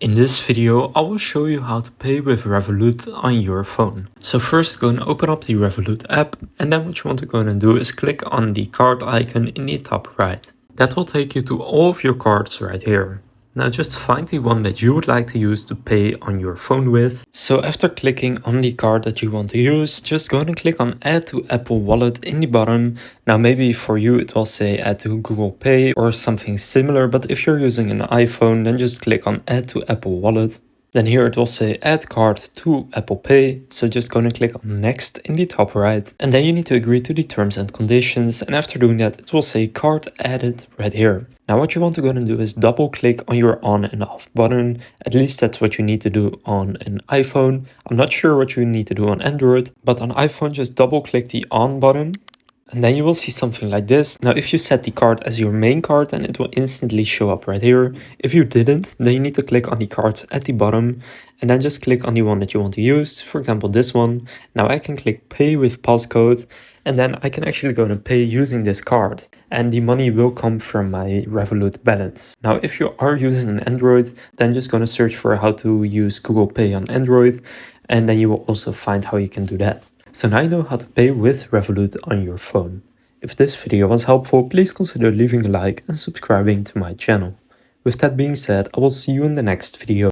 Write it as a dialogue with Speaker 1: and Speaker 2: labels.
Speaker 1: In this video, I will show you how to pay with Revolut on your phone. So first go and open up the Revolut app, and then what you want to go and do is click on the card icon in the top right. That will take you to all of your cards right here. Now just find the one that you would like to use to pay on your phone with. So after clicking on the card that you want to use, just go and click on Add to Apple Wallet in the bottom. Now maybe for you it will say Add to Google Pay or something similar, but if you're using an iPhone, then just click on Add to Apple Wallet. Then here it will say Add Card to Apple Pay, so just go and click on Next in the top right. And then you need to agree to the terms and conditions, and after doing that it will say Card Added right here. Now what you want to go and do is double click on your on and off button. At least that's what you need to do on an iPhone. I'm not sure what you need to do on Android, but on iPhone just double click the on button. And then you will see something like this. Now, if you set the card as your main card, then it will instantly show up right here. If you didn't, then you need to click on the cards at the bottom and then just click on the one that you want to use. For example, this one. Now I can click pay with passcode, and then I can actually go and pay using this card. And the money will come from my Revolut balance. Now, if you are using an Android, then just gonna search for how to use Google Pay on Android. And then you will also find how you can do that. So now you know how to pay with Revolut on your phone. If this video was helpful, please consider leaving a like and subscribing to my channel. With that being said, I will see you in the next video.